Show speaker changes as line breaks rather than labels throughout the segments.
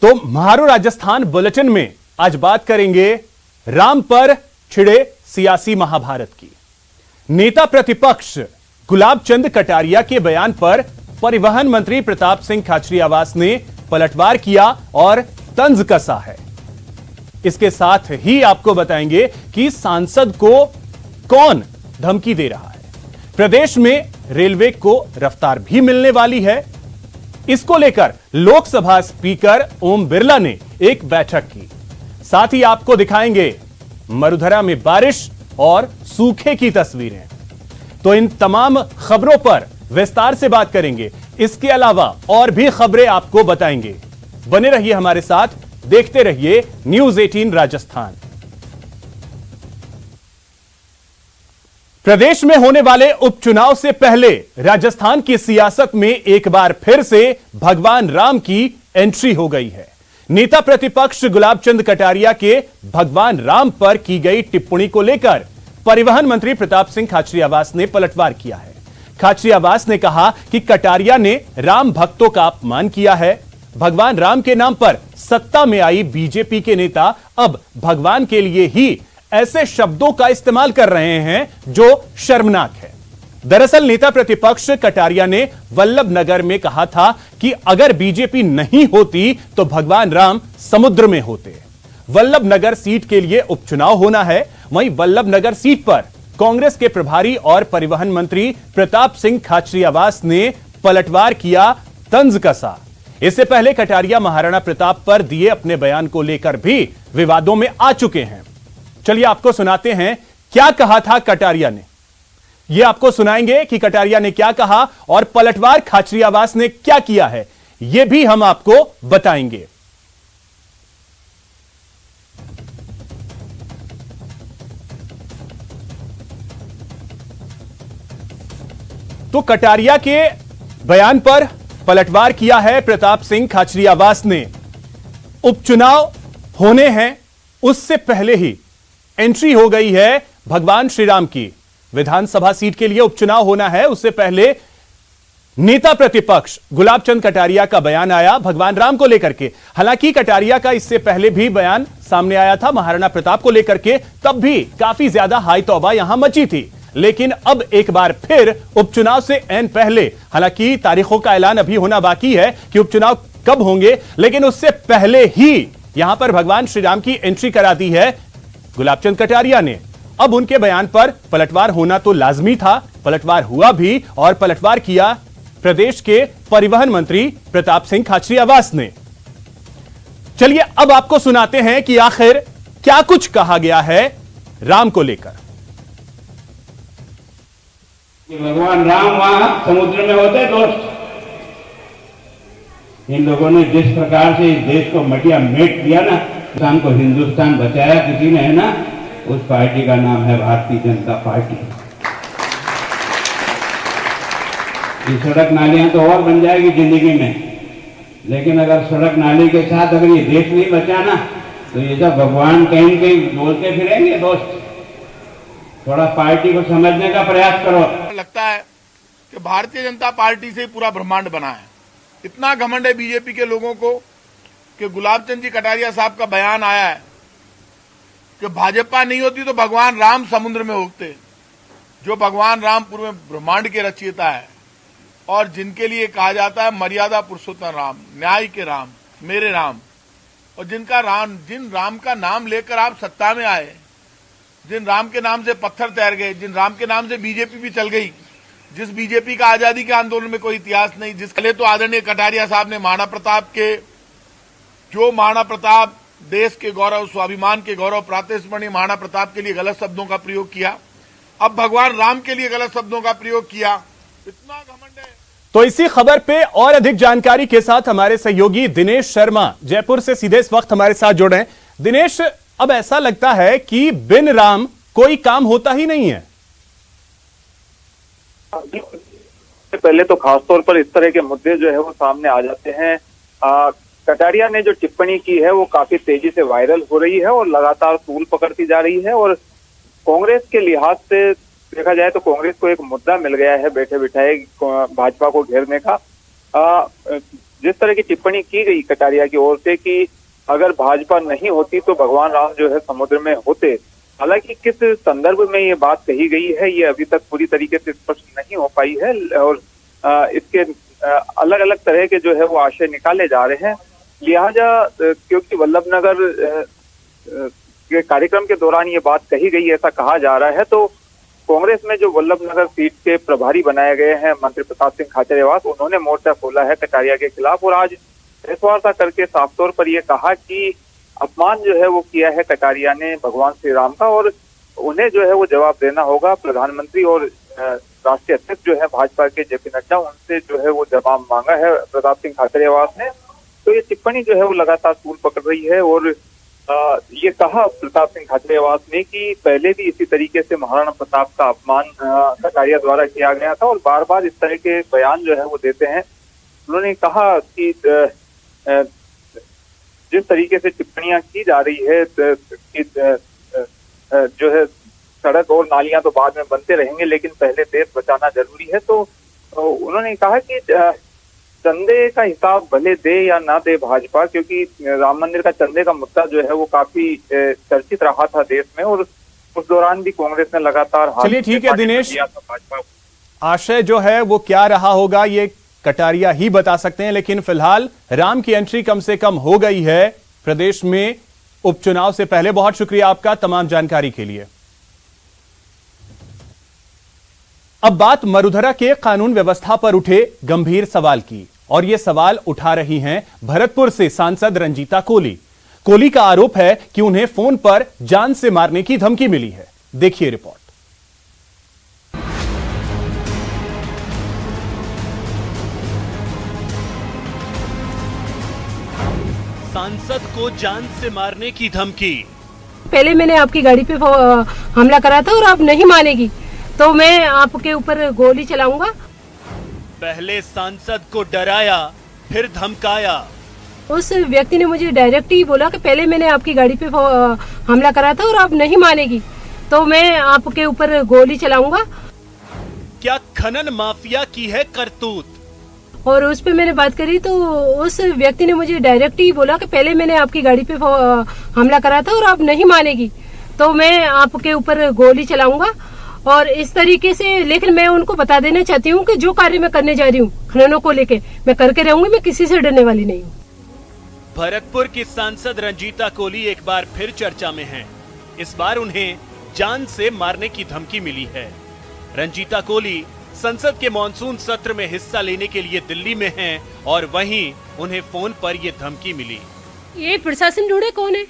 तो म्हारो राजस्थान बुलेटिन में आज बात करेंगे राम पर छिड़े सियासी महाभारत की। नेता प्रतिपक्ष गुलाब चंद कटारिया के बयान पर परिवहन मंत्री प्रताप सिंह खाचरियावास ने पलटवार किया और तंज कसा है। इसके साथ ही आपको बताएंगे कि सांसद को कौन धमकी दे रहा है। प्रदेश में रेलवे को रफ्तार भी मिलने वाली है। इसको लेकर लोकसभा स्पीकर ओम बिरला ने एक बैठक की। साथ ही आपको दिखाएंगे मरुधरा में बारिश और सूखे की तस्वीरें। तो इन तमाम खबरों पर विस्तार से बात करेंगे। इसके अलावा और भी खबरें आपको बताएंगे। बने रहिए हमारे साथ, देखते रहिए न्यूज 18 राजस्थान। प्रदेश में होने वाले उपचुनाव से पहले राजस्थान की सियासत में एक बार फिर से भगवान राम की एंट्री हो गई है। नेता प्रतिपक्ष गुलाब चंद कटारिया के भगवान राम पर की गई टिप्पणी को लेकर परिवहन मंत्री प्रताप सिंह खाचरियावास ने पलटवार किया है। खाचरियावास ने कहा कि कटारिया ने राम भक्तों का अपमान किया है। भगवान राम के नाम पर सत्ता में आई बीजेपी के नेता अब भगवान के लिए ही ऐसे शब्दों का इस्तेमाल कर रहे हैं जो शर्मनाक है। दरअसल नेता प्रतिपक्ष कटारिया ने वल्लभ नगर में कहा था कि अगर बीजेपी नहीं होती तो भगवान राम समुद्र में होते। वल्लभ नगर सीट के लिए उपचुनाव होना है। वहीं वल्लभ नगर सीट पर कांग्रेस के प्रभारी और परिवहन मंत्री प्रताप सिंह खाचरियावास ने पलटवार किया, तंज कसा। इससे पहले कटारिया महाराणा प्रताप पर दिए अपने बयान को लेकर भी विवादों में आ चुके हैं। चलिए आपको सुनाते हैं क्या कहा था कटारिया ने। यह आपको सुनाएंगे कि कटारिया ने क्या कहा और पलटवार खाचरियावास ने क्या किया है, यह भी हम आपको बताएंगे। तो कटारिया के बयान पर पलटवार किया है प्रताप सिंह खाचरियावास ने। उपचुनाव होने हैं उससे पहले ही एंट्री हो गई है भगवान श्री राम की। विधानसभा सीट के लिए उपचुनाव होना है, उससे पहले नेता प्रतिपक्ष गुलाब चंद कटारिया का बयान आया भगवान राम को लेकर के। हालांकि कटारिया का इससे पहले भी बयान सामने आया था महाराणा प्रताप को लेकर के, तब भी काफी ज्यादा हाई तौबा यहां मची थी। लेकिन अब एक बार फिर उपचुनाव से ऐन पहले, हालांकि तारीखों का ऐलान अभी होना बाकी है कि उपचुनाव कब होंगे, लेकिन उससे पहले ही यहां पर भगवान श्री राम की एंट्री करा दी है गुलाब चंद कटारिया ने। अब उनके बयान पर पलटवार होना तो लाजमी था। पलटवार हुआ भी और पलटवार किया प्रदेश के परिवहन मंत्री प्रताप सिंह खाचरियावास ने। चलिए अब आपको सुनाते हैं कि आखिर क्या कुछ कहा गया है राम को लेकर।
भगवान राम वहां समुद्र में होते दोस्त। इन लोगों ने जिस प्रकार से इस देश को मटिया मेट दिया ना, हिंदुस्तान को हिंदुस्तान बचाया किसी ने, है ना, उस पार्टी का नाम है भारतीय जनता पार्टी। ये सड़क नालियां तो और बन जाएगी जिंदगी में, लेकिन अगर सड़क नाली के साथ अगर ये देश नहीं बचा ना, तो ये सब भगवान कहीं कहीं बोलते फिरेंगे दोस्त। थोड़ा पार्टी को समझने का प्रयास करो।
लगता है कि भारतीय जनता पार्टी से पूरा ब्रह्मांड बना है। इतना घमंड है बीजेपी के लोगों को कि गुलाब चंद जी कटारिया साहब का बयान आया है कि भाजपा नहीं होती तो भगवान राम समुद्र में उगते। जो भगवान राम पूरे ब्रह्मांड के रचयिता है और जिनके लिए कहा जाता है मर्यादा पुरुषोत्तम राम, न्याय के राम, मेरे राम, और जिन राम का नाम लेकर आप सत्ता में आए, जिन राम के नाम से पत्थर तैर गए, जिन राम के नाम से बीजेपी भी चल गई, जिस बीजेपी का आजादी के आंदोलन में कोई इतिहास नहीं, जिसके लिए तो आदरणीय कटारिया साहब ने महाराणा प्रताप के, जो महाराणा प्रताप देश के गौरव, स्वाभिमान के गौरव, प्रातस्मरणीय महाराणा प्रताप के लिए गलत शब्दों का प्रयोग किया, अब भगवान राम के लिए गलत शब्दों का प्रयोग किया। इतना घमंड है।
तो इसी खबर पे और अधिक जानकारी के साथ हमारे सहयोगी दिनेश शर्मा जयपुर से सीधे इस वक्त हमारे साथ जुड़े हैं। दिनेश, अब ऐसा लगता है कि बिन राम कोई काम होता ही नहीं है।
पहले तो खासतौर पर इस तरह के मुद्दे जो है वो सामने आ जाते हैं। कटारिया ने जो टिप्पणी की है वो काफी तेजी से वायरल हो रही है और लगातार तूल पकड़ती जा रही है। और कांग्रेस के लिहाज से देखा जाए तो कांग्रेस को एक मुद्दा मिल गया है बैठे बिठाए भाजपा को घेरने का। जिस तरह की टिप्पणी की गई कटारिया की ओर से कि अगर भाजपा नहीं होती तो भगवान राम जो है समुद्र में होते, हालांकि किस संदर्भ में ये बात कही गई है ये अभी तक पूरी तरीके से स्पष्ट नहीं हो पाई है और इसके अलग अलग तरह के जो है वो आशय निकाले जा रहे हैं। लिहाजा क्योंकि वल्लभनगर के कार्यक्रम के दौरान ये बात कही गई ऐसा कहा जा रहा है, तो कांग्रेस में जो वल्लभनगर सीट के प्रभारी बनाए गए हैं मंत्री प्रताप सिंह खाचरियावास, उन्होंने मोर्चा खोला है कटारिया के खिलाफ और आज प्रेस वार्ता करके साफ तौर पर यह कहा कि अपमान जो है वो किया है कटारिया ने भगवान श्री राम का और उन्हें जो है वो जवाब देना होगा। प्रधानमंत्री और राष्ट्रीय अध्यक्ष जो है भाजपा के जेपी नड्डा, उनसे जो है वो जवाब मांगा है प्रताप सिंह खाचरियावास ने। तो ये टिप्पणी जो है वो लगातार तूल पकड़ रही है और ये कहा प्रताप सिंह खाचरियावास ने कि पहले भी इसी तरीके से महाराणा प्रताप का अपमान कटारिया द्वारा किया गया था और बार बार इस तरह के बयान जो है वो देते हैं। उन्होंने कहा कि जिस तरीके से टिप्पणियां की जा रही है कि जो है सड़क और नालियां तो बाद में बनते रहेंगे लेकिन पहले देश बचाना जरूरी है। तो उन्होंने कहा कि चंदे का हिसाब भले दे या ना दे भाजपा, क्योंकि राम मंदिर का चंदे का मुद्दा जो है वो काफी चर्चित रहा था देश में और उस दौरान भी कांग्रेस ने लगातार।
चलिए ठीक है दिनेश, आशय जो है वो क्या रहा होगा ये कटारिया ही बता सकते हैं, लेकिन फिलहाल राम की एंट्री कम से कम हो गई है प्रदेश में उपचुनाव से पहले। बहुत शुक्रिया आपका तमाम जानकारी के लिए। अब बात मरुधरा के कानून व्यवस्था पर उठे गंभीर सवाल की, और यह सवाल उठा रही हैं भरतपुर से सांसद रंजीता कोली। कोली का आरोप है कि उन्हें फोन पर जान से मारने की धमकी मिली है। देखिए रिपोर्ट। सांसद को जान से मारने की धमकी।
पहले मैंने आपकी गाड़ी पे हमला करा था और आप नहीं मानेगी तो मैं आपके ऊपर गोली चलाऊंगा।
पहले सांसद को डराया फिर धमकाया।
उस व्यक्ति ने मुझे डायरेक्ट ही बोला कि पहले मैंने आपकी गाड़ी पे हमला करा था और आप नहीं मानेगी तो मैं आपके ऊपर गोली चलाऊंगा।
क्या खनन माफिया की है करतूत?
और उस पे मैंने बात करी तो उस व्यक्ति ने मुझे डायरेक्ट ही बोला कि पहले मैंने आपकी गाड़ी पे हमला करा था और आप नहीं मानेगी तो मैं आपके ऊपर गोली चलाऊंगा। और इस तरीके से, लेकिन मैं उनको बता देना चाहती हूँ कि जो कार्य मैं करने जा रही हूँ खननों को लेके मैं करके रहूंगी, मैं किसी से डरने वाली नहीं हूँ।
भरतपुर की सांसद रंजीता कोली एक बार फिर चर्चा में हैं। इस बार उन्हें जान से मारने की धमकी मिली है। रंजीता कोली संसद के मॉनसून सत्र में हिस्सा लेने के लिए दिल्ली में हैं और वहीं उन्हें फोन पर यह धमकी मिली।
ये प्रशासन ढूंढे कौन है,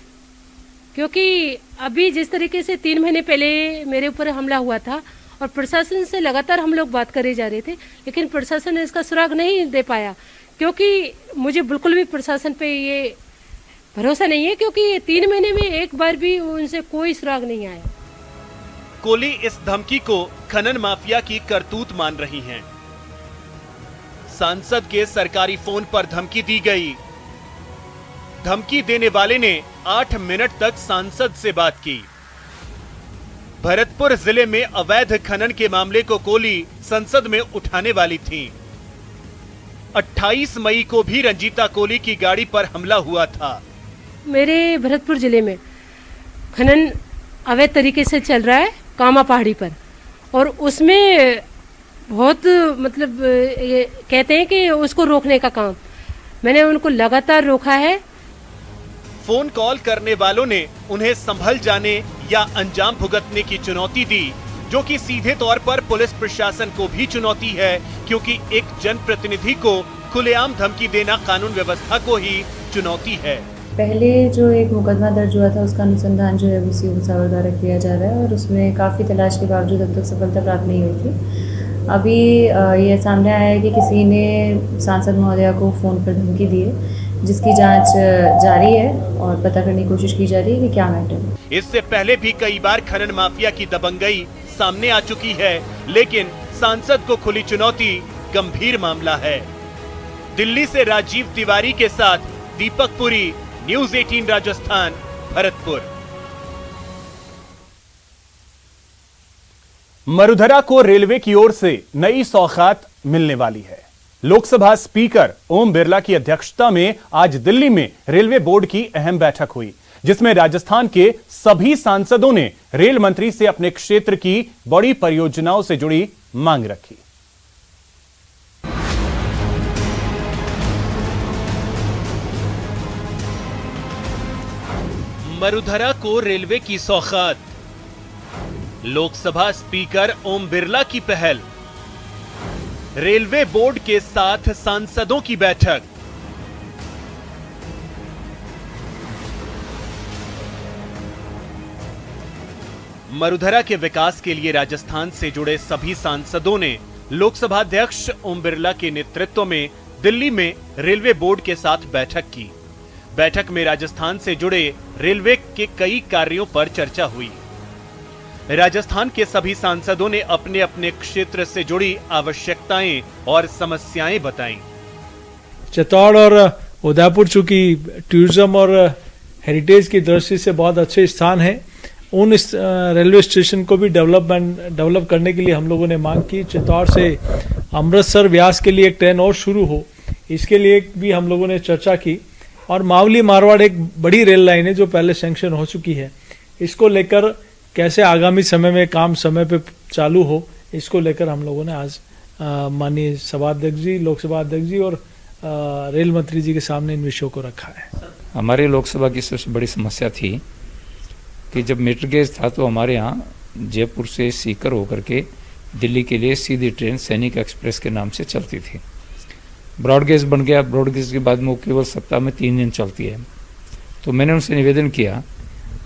क्योंकि अभी जिस तरीके से 3 महीने पहले मेरे ऊपर हमला हुआ था और प्रशासन से लगातार हम लोग बात करे जा रहे थे, लेकिन प्रशासन ने इसका सुराग नहीं दे पाया, क्योंकि मुझे बिल्कुल भी प्रशासन पे ये भरोसा नहीं है, क्योंकि 3 महीने में एक बार भी उनसे कोई सुराग नहीं आया।
कोली इस धमकी को खनन माफिया की करतूत मान रही हैं। सांसद के सरकारी फोन पर धमकी दी गई। धमकी देने वाले ने 8 मिनट तक सांसद से बात की। भरतपुर जिले में अवैध खनन के मामले को कोली संसद में उठाने वाली थी। 28 मई को भी रंजीता कोली की गाड़ी पर हमला हुआ था।
मेरे भरतपुर जिले में खनन अवैध तरीके से चल रहा है कामा पहाड़ी पर, और उसमें बहुत मतलब ये कहते हैं कि उसको रोकने का काम मैंने उनको लगातार रोका है।
फोन कॉल करने वालों ने उन्हें संभल जाने या अंजाम भुगतने की चुनौती दी, जो कि सीधे तौर पर पुलिस प्रशासन को भी चुनौती है, क्योंकि एक जनप्रतिनिधि को खुलेआम धमकी देना कानून व्यवस्था को ही चुनौती है।
पहले जो एक मुकदमा दर्ज हुआ था उसका अनुसंधान जो है वो सीओ भुसावल द्वारा किया जा रहा है और उसमें काफ़ी तलाश के बावजूद अब तक सफलता प्राप्त नहीं हुई थी। अभी ये सामने आया है कि किसी ने सांसद महोदया को फ़ोन पर धमकी दी है, जिसकी जांच जारी है और पता करने की कोशिश की जा रही है कि क्या मैटर है।
इससे पहले भी कई बार खनन माफिया की दबंगई सामने आ चुकी है, लेकिन सांसद को खुली चुनौती गंभीर मामला है। दिल्ली से राजीव तिवारी के साथ दीपक पुरी, न्यूज़ 18 राजस्थान, भरतपुर। मरुधरा को रेलवे की ओर से नई सौगात मिलने वाली है। लोकसभा स्पीकर ओम बिरला की अध्यक्षता में आज दिल्ली में रेलवे बोर्ड की अहम बैठक हुई, जिसमें राजस्थान के सभी सांसदों ने रेल मंत्री से अपने क्षेत्र की बड़ी परियोजनाओं से जुड़ी मांग रखी।
मरुधरा को रेलवे की सौगात, लोकसभा स्पीकर ओम बिरला की पहल, रेलवे बोर्ड के साथ सांसदों की बैठक। मरुधरा के विकास के लिए राजस्थान से जुड़े सभी सांसदों ने लोकसभा अध्यक्ष ओम बिरला के नेतृत्व में दिल्ली में रेलवे बोर्ड के साथ बैठक की। बैठक में राजस्थान से जुड़े रेलवे के कई कार्यों पर चर्चा हुई। राजस्थान के सभी सांसदों ने अपने अपने क्षेत्र से जुड़ी आवश्यकताएं और समस्याएं बताईं।
चित्तौड़ और उदयपुर चूंकि टूरिज्म और हेरिटेज की दृष्टि से बहुत अच्छे स्थान हैं, उन रेलवे स्टेशन को भी डेवलप करने के लिए हम लोगों ने मांग की। चित्तौड़ से अमृतसर व्यास के लिए एक ट्रेन और शुरू हो, इसके लिए भी हम लोगों ने चर्चा की। और मावली मारवाड़ एक बड़ी रेल लाइन है जो पहले सैंक्शन हो चुकी है, इसको लेकर कैसे आगामी समय में काम समय पे चालू हो, इसको लेकर हम लोगों ने आज माननीय सभाध्यक्ष जी, लोकसभा अध्यक्ष जी और रेल मंत्री जी के सामने इन विषयों को रखा है।
हमारी लोकसभा की सबसे बड़ी समस्या थी कि जब मीटर गेज था तो हमारे यहाँ जयपुर से सीकर होकर के दिल्ली के लिए सीधी ट्रेन सैनिक एक्सप्रेस के नाम से चलती थी। ब्रॉडगेज बन गया, ब्रॉडगेज के बाद में वो केवल सप्ताह में 3 दिन चलती है। तो मैंने उनसे निवेदन किया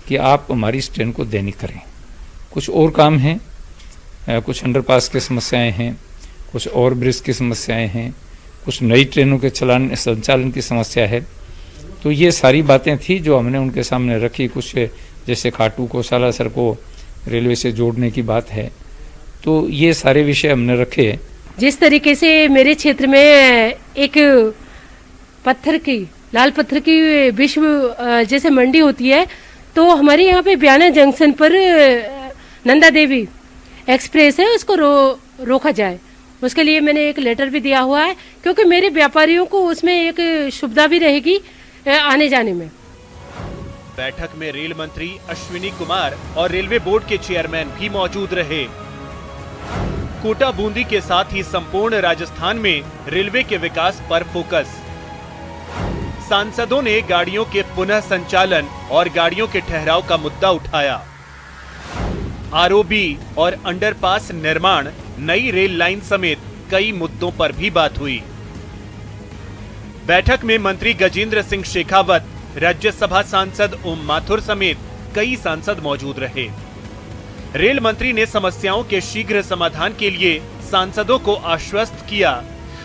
कि आप हमारी इस ट्रेन को दैनिक करें। कुछ और काम हैं, कुछ अंडरपास की समस्याएं हैं, कुछ और ब्रिज की समस्याएं हैं, कुछ नई ट्रेनों के संचालन की समस्या है। तो ये सारी बातें थी जो हमने उनके सामने रखी। कुछ जैसे खाटू को सालासर को रेलवे से जोड़ने की बात है, तो ये सारे विषय हमने रखे।
जिस तरीके से मेरे क्षेत्र में एक पत्थर की, लाल पत्थर की विश्व जैसे मंडी होती है, तो हमारे यहाँ पे बयाना जंक्शन पर नंदा देवी एक्सप्रेस है, उसको रोका जाए। उसके लिए मैंने एक लेटर भी दिया हुआ है, क्योंकि मेरे व्यापारियों को उसमें एक सुविधा भी रहेगी आने जाने में।
बैठक में रेल मंत्री अश्विनी कुमार और रेलवे बोर्ड के चेयरमैन भी मौजूद रहे। कोटा बूंदी के साथ ही संपूर्ण राजस्थान में रेलवे के विकास पर फोकस। सांसदों ने गाड़ियों के पुनः संचालन और गाड़ियों के ठहराव का मुद्दा उठाया। आरओबी और अंडरपास निर्माण, नई रेल लाइन समेत कई मुद्दों पर भी बात हुई। बैठक में मंत्री गजेंद्र सिंह शेखावत, राज्यसभा सांसद ओम माथुर समेत कई सांसद मौजूद रहे। रेल मंत्री ने समस्याओं के शीघ्र समाधान के लिए सांसदों को आश्वस्त किया।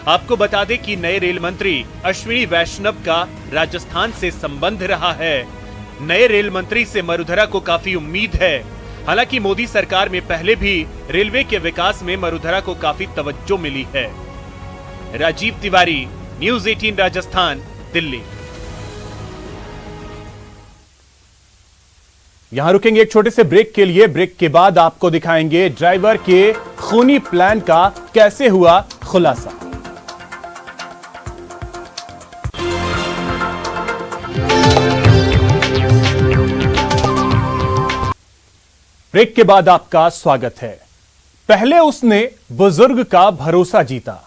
आपको बता दें कि नए रेल मंत्री अश्विनी वैष्णव का राजस्थान से संबंध रहा है। नए रेल मंत्री से मरुधरा को काफी उम्मीद है। हालांकि मोदी सरकार में पहले भी रेलवे के विकास में मरुधरा को काफी तवज्जो मिली है। राजीव तिवारी, न्यूज़ 18 राजस्थान, दिल्ली।
यहां रुकेंगे एक छोटे से ब्रेक के लिए। ब्रेक के बाद आपको दिखाएंगे ड्राइवर के खूनी प्लान का कैसे हुआ खुलासा। ब्रेक के बाद आपका स्वागत है। पहले उसने बुजुर्ग का भरोसा जीता,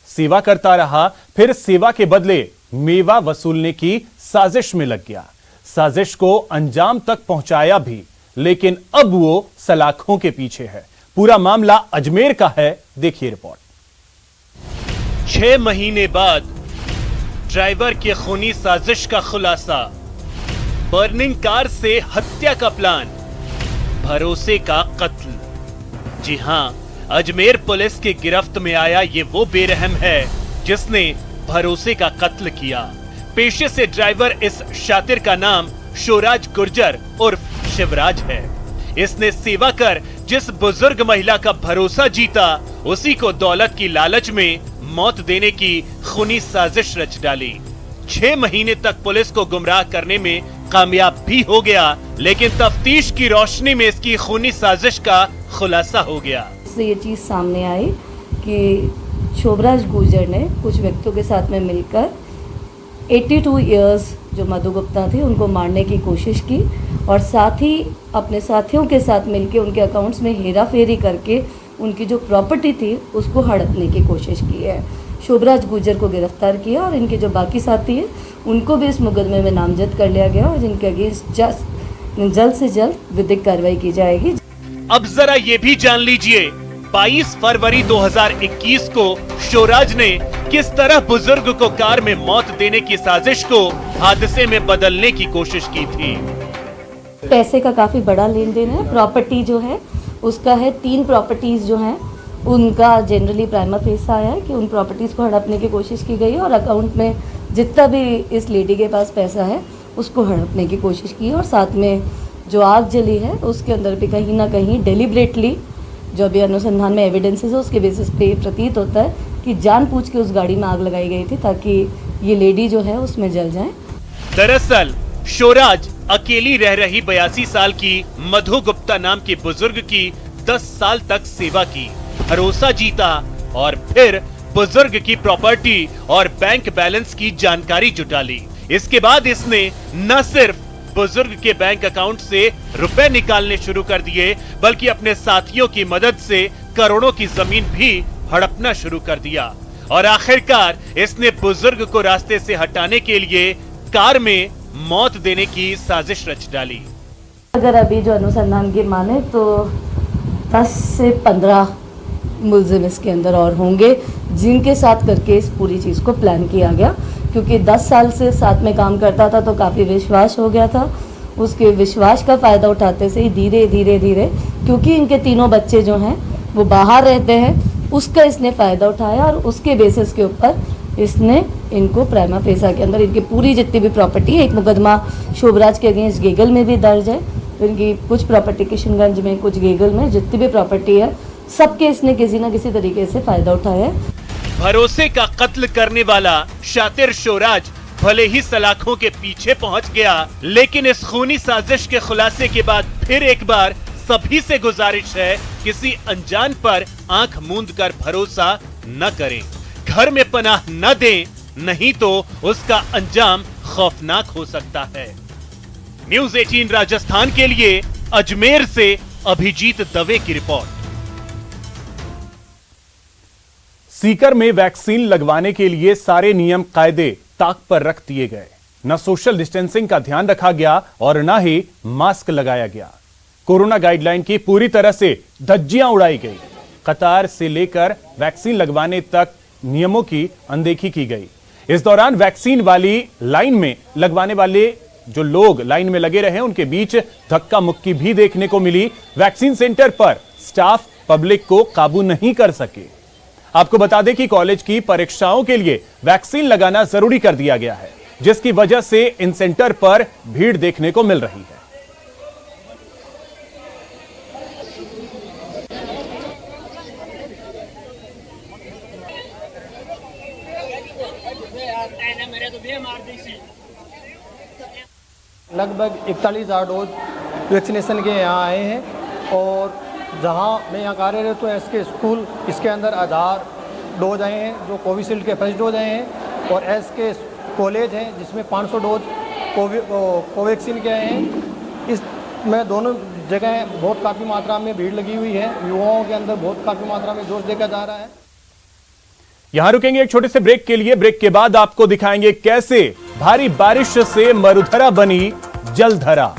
सेवा करता रहा, फिर सेवा के बदले मेवा वसूलने की साजिश में लग गया। साजिश को अंजाम तक पहुंचाया भी, लेकिन अब वो सलाखों के पीछे है। पूरा मामला अजमेर का है, देखिए रिपोर्ट।
6 महीने बाद ड्राइवर की खूनी साजिश का खुलासा। बर्निंग कार से हत्या का प्लान, भरोसे का कत्ल। जी हां, अजमेर पुलिस की गिरफ्त में आया ये वो बेरहम है जिसने भरोसे का कत्ल किया। पेशे से ड्राइवर इस शातिर का नाम शोराज गुर्जर उर्फ शिवराज है। इसने सेवा कर जिस बुजुर्ग महिला का भरोसा जीता, उसी को दौलत की लालच में मौत देने की खूनी साजिश रच डाली। 6 महीने तक पुलिस को गुमराह करने में कामयाब भी हो गया, लेकिन तफ्तीश की रोशनी में इसकी खूनी साजिश का खुलासा हो गया।
से ये चीज सामने आई कि शोभराज गुर्जर ने कुछ व्यक्तियों के साथ में मिलकर 82 इयर्स जो मधु गुप्ता थी उनको मारने की कोशिश की और साथ ही अपने साथियों के साथ मिलकर उनके अकाउंट्स में हेरा फेरी करके उनकी जो प्रॉपर्टी थी उसको हड़पने की कोशिश की है। शोभराज गुर्जर को गिरफ्तार किया और इनके जो बाकी साथी हैं उनको भी इस मुकदमे में नामजद कर लिया गया और जिनके अगेंस्ट जल्द से जल्द विधिक कार्रवाई की जाएगी।
अब जरा ये भी जान लीजिए 22 फरवरी 2021 को शोराज ने किस तरह बुजुर्ग को कार में मौत देने की साजिश को हादसे में बदलने की कोशिश की थी।
पैसे का काफी बड़ा लेन देन है। प्रॉपर्टी जो है उसका है 3 प्रॉपर्टीज जो हैं उनका जनरली प्राइमा फेस आया है कि उन प्रॉपर्टीज को हड़पने की कोशिश की गई है और अकाउंट में जितना भी इस लेडी के पास पैसा है उसको हड़पने की कोशिश की है और साथ में जो आग जली है उसके अंदर भी कहीं ना कहीं डेलिबरेटली जो अभी अनुसंधान में एविडेंसेस है उसके बेसिस पे प्रतीत होता है कि जानबूझ के उस गाड़ी में आग लगाई गई थी ताकि ये लेडी जो है उसमें जल जाए।
दरअसल शोराज अकेली रह रही 82 साल की मधु गुप्ता नाम के बुजुर्ग की 10 साल तक सेवा की, भरोसा जीता और फिर बुजुर्ग की प्रॉपर्टी और बैंक बैलेंस की जानकारी जुटा ली। इसके बाद इसने न सिर्फ बुजुर्ग के बैंक अकाउंट से रुपए निकालने शुरू कर दिए बल्कि अपने साथियों की मदद से करोड़ों की जमीन भी हड़पना शुरू कर दिया और आखिरकार इसने बुजुर्ग को रास्ते से हटाने के लिए कार में मौत देने की साजिश रच डाली।
अगर अभी जो अनुसंधान की माने तो 10 से 15 मुलजिम इसके अंदर और होंगे जिनके साथ करके इस पूरी चीज़ को प्लान किया गया, क्योंकि 10 साल से साथ में काम करता था तो काफ़ी विश्वास हो गया था। उसके विश्वास का फ़ायदा उठाते से ही धीरे धीरे धीरे, क्योंकि इनके तीनों बच्चे जो हैं वो बाहर रहते हैं, उसका इसने फ़ायदा उठाया और उसके बेसिस के ऊपर इसने इनको प्राइमा फेसा के अंदर इनकी पूरी जितनी भी प्रॉपर्टी है, एक मुकदमा शोभराज के अगेंस्ट गेगल में भी दर्ज है, इनकी कुछ प्रॉपर्टी किशनगंज में, कुछ गेगल में, जितनी भी प्रॉपर्टी है सबके इसने किसी न किसी तरीके से फ़ायदा उठाया है।
भरोसे का कत्ल करने वाला शातिर शोराज भले ही सलाखों के पीछे पहुंच गया, लेकिन इस खूनी साजिश के खुलासे के बाद फिर एक बार सभी से गुजारिश है, किसी अनजान पर आंख मूंद कर भरोसा न करें, घर में पनाह न दें, नहीं तो उसका अंजाम खौफनाक हो सकता है। न्यूज़ 18 राजस्थान के लिए अजमेर से अभिजीत दवे की रिपोर्ट।
सीकर में वैक्सीन लगवाने के लिए सारे नियम कायदे ताक पर रख दिए गए। न सोशल डिस्टेंसिंग का ध्यान रखा गया और न ही मास्क लगाया गया। कोरोना गाइडलाइन की पूरी तरह से धज्जियां उड़ाई गई। कतार से लेकर वैक्सीन लगवाने तक नियमों की अनदेखी की गई। इस दौरान वैक्सीन वाली लाइन में लगवाने वाले जो लोग लाइन में लगे रहे उनके बीच धक्का मुक्की भी देखने को मिली। वैक्सीन सेंटर पर स्टाफ पब्लिक को काबू नहीं कर सके। आपको बता दें कि कॉलेज की परीक्षाओं के लिए वैक्सीन लगाना जरूरी कर दिया गया है, जिसकी वजह से इन सेंटर पर भीड़ देखने को मिल रही है।
लगभग 41,000 डोज वैक्सीनेशन के यहाँ आए हैं और जहाँ मैं यहाँ कार्यरत हूँ एसके स्कूल, इसके अंदर आधार डोज आए हैं जो कोविशील्ड के फर्स्ट डोज आए हैं और एसके कॉलेज हैं जिसमें 500 डोज कोवैक्सीन के आए हैं। इसमें दोनों जगह बहुत काफ़ी मात्रा में भीड़ लगी हुई है, युवाओं के अंदर बहुत काफ़ी मात्रा में जोश देखा जा रहा है।
यहां रुकेंगे एक छोटे से ब्रेक के लिए। ब्रेक के बाद आपको दिखाएंगे कैसे भारी बारिश से मरुधरा बनी जलधरा।